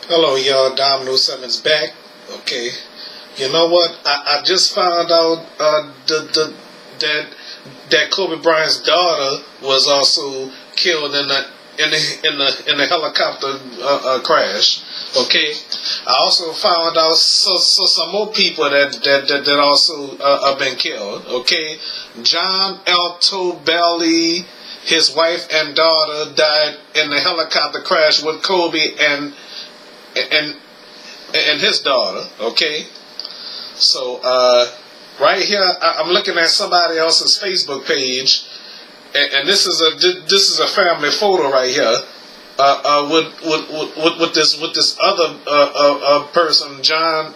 Hello, y'all. Dominoes Simmons back. Okay. You know what? I just found out that that Kobe Bryant's daughter was also killed in the helicopter crash. Okay. I also found out some more people that also have been killed. Okay. John Altobelli, his wife and daughter died in the helicopter crash with Kobe and and his daughter. Okay, so right here I'm looking at somebody else's Facebook page, and this is a family photo right here. With this other person, John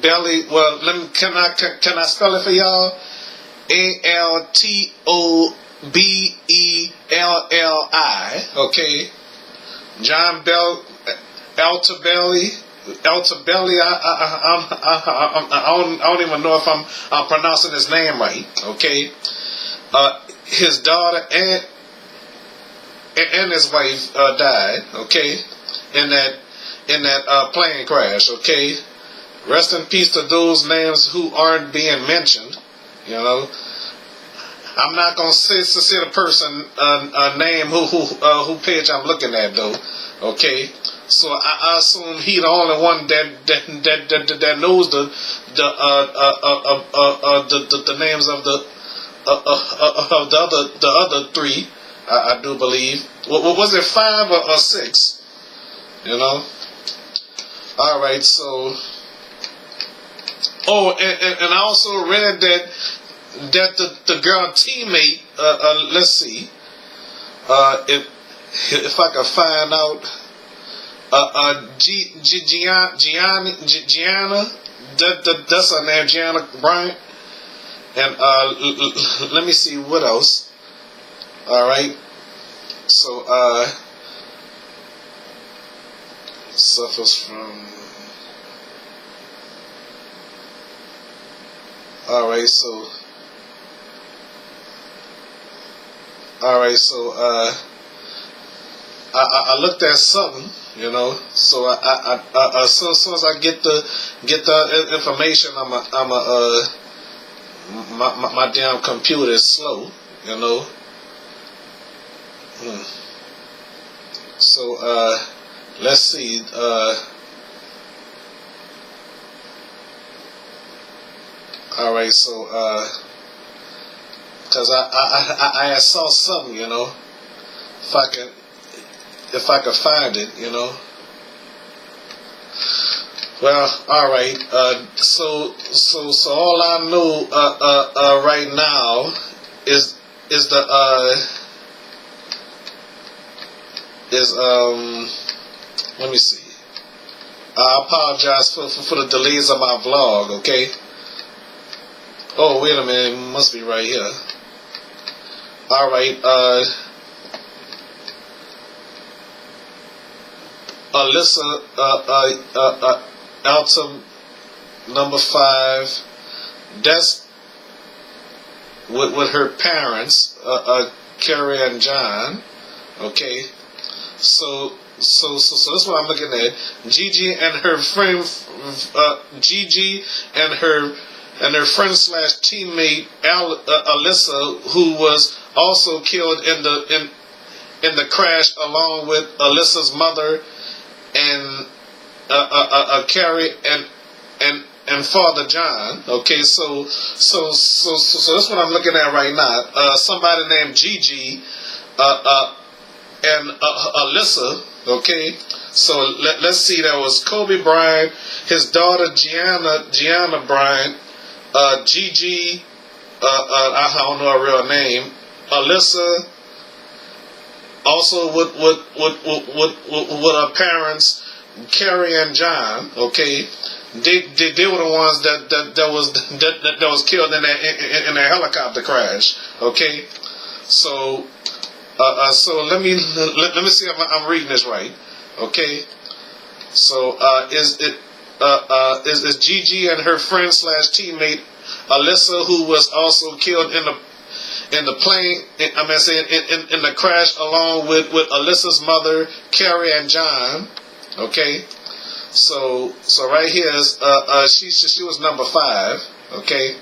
Belly. Well, can I spell it for y'all? Altobelli. Okay, John Altabelli. Altabelli. I don't even know if I'm pronouncing his name right. Okay, his daughter and his wife died. Okay, in that plane crash. Okay, rest in peace to those names who aren't being mentioned. You know, I'm not gonna say the person name who page I'm looking at though. Okay, so I assume he the only one that knows the names of the other three. I do believe. What was it, 5 or 6? You know. All right. So. Oh, and I also read that the girl teammate. Let's see. If I can find out. Gianna. That's her name, Gianna Bryant. And let me see what else. All right. So suffers from. All right. So. All right. So I looked at something, you know. So as soon as I get the information, my damn computer is slow, you know. So let's see. All right. So because I saw something, you know. If I can. If I could find it, you know. Well, all right. So all I know right now is the let me see. I apologize for the delays of my vlog. Okay. Oh, wait a minute. It must be right here. All right. Alyssa Altum, number 5. That's with her parents, Carrie and John. Okay, so that's what I'm looking at. Gigi and her friend, Gigi and her friend slash teammate Alyssa, who was also killed in the crash, along with Alyssa's mother and Carrie and Father John. Okay, so that's what I'm looking at right now. Somebody named Gigi and Alyssa. Okay, so let's see. That was Kobe Bryant, his daughter Gianna Bryant, Gigi. I don't know her real name. Alyssa. Also with her parents, Carrie and John. Okay, they were the ones that was killed in that helicopter crash. Okay, so so let me see if I'm reading this right. Okay, so is Gigi and her friend slash teammate Alyssa, who was also killed in the plane. I mean, say in the crash along with Alyssa's mother, Carrie and John. Okay, so right here is she was number 5. Okay,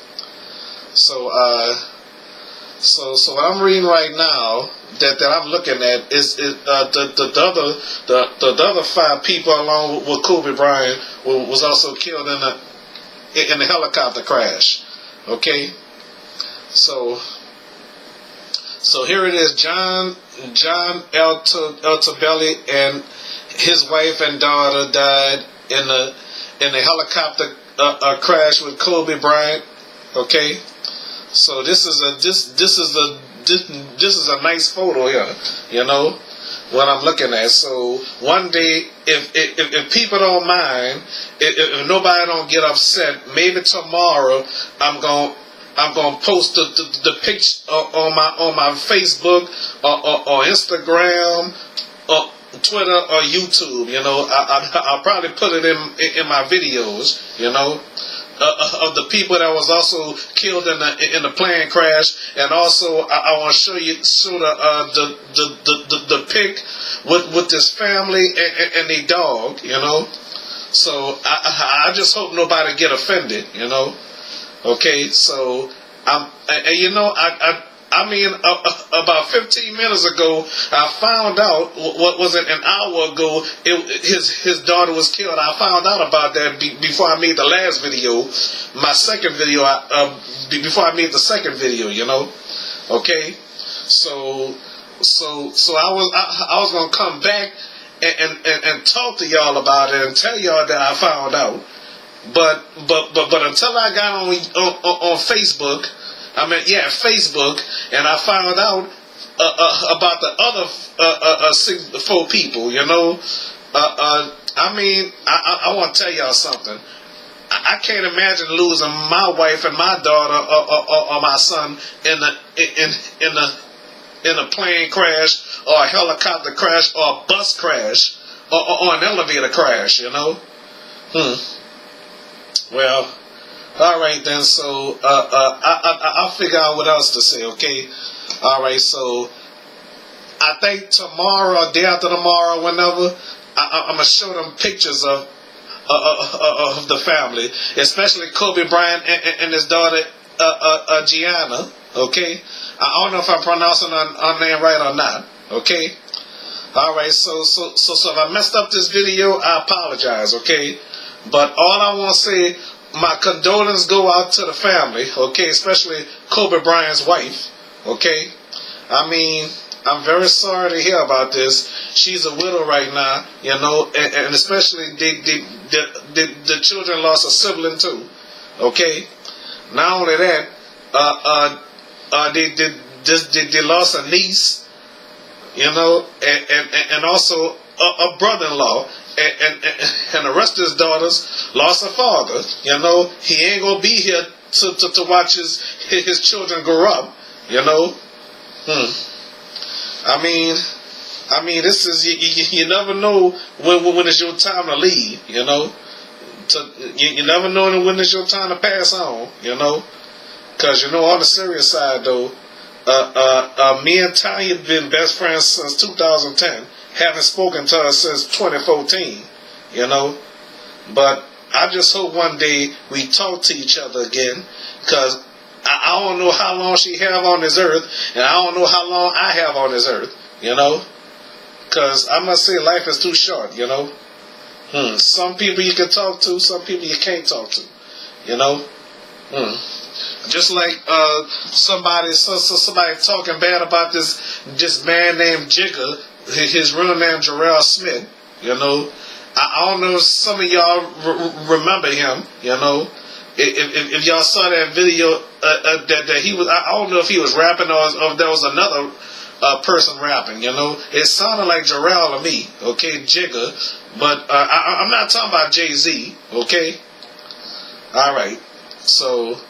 so so what I'm reading right now that I'm looking at is the other 5 people along with Kobe Bryant was also killed in the helicopter crash. Okay, so here it is. John Altobelli and his wife and daughter died in the helicopter crash with Kobe Bryant. Okay, so this is a nice photo here. You know what I'm looking at. So one day, if people don't mind, if nobody don't get upset, maybe tomorrow I'm gonna post the picture on my Facebook or Instagram or Twitter or YouTube. You know, I'll probably put it in my videos. You know, of the people that was also killed in the plane crash, and also I want to show the pic with this family and their dog. You know, so I just hope nobody get offended. You know. Okay, so you know, I mean, about 15 minutes ago, I found out what was it, an hour ago. His daughter was killed. I found out about that before I made the last video, my second video. Before I made the second video, you know. Okay, so I was gonna come back and talk to y'all about it and tell y'all that I found out. But until I got on Facebook, Facebook, and I found out about the other 4 people, you know. I mean, I want to tell y'all something. I can't imagine losing my wife and my daughter or my son in a plane crash or a helicopter crash or a bus crash or an elevator crash, you know. Well, all right then. So I'll figure out what else to say. Okay. All right. So I think tomorrow or day after tomorrow, whenever, I'm gonna show them pictures of the family, especially Kobe Bryant and his daughter Gianna. Okay. I don't know if I'm pronouncing her name right or not. Okay. All right. So if I messed up this video, I apologize. Okay. But all I want to say, my condolences go out to the family, okay, especially Kobe Bryant's wife, okay. I mean, I'm very sorry to hear about this. She's a widow right now, you know, and especially the children lost a sibling too, okay. Not only that, they lost a niece, you know, and also a brother-in-law. And the rest of his daughters lost a father. You know, he ain't gonna be here to watch his children grow up. You know, I mean, this is you never know when it's your time to leave. You know, you never know when it's your time to pass on. You know, because you know, on the serious side though, me and Tanya have been best friends since 2010. Haven't spoken to her since 2014, you know. But I just hope one day we talk to each other again, because I don't know how long she have on this earth, and I don't know how long I have on this earth, you know. Because I must say life is too short, you know. Some people you can talk to, some people you can't talk to, you know. Just like somebody talking bad about this man named Jigga. His real name Jarrell Smith, you know. I don't know if some of y'all remember him, you know. If y'all saw that video that he was, I don't know if he was rapping or if there was another person rapping, you know. It sounded like Jarrell to me, okay, Jigga. But I'm not talking about Jay-Z, okay. All right, so.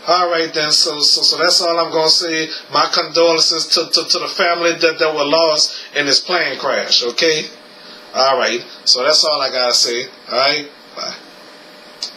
All right then, so that's all I'm gonna say. My condolences to the family that were lost in this plane crash. Okay, all right. So that's all I gotta say. All right.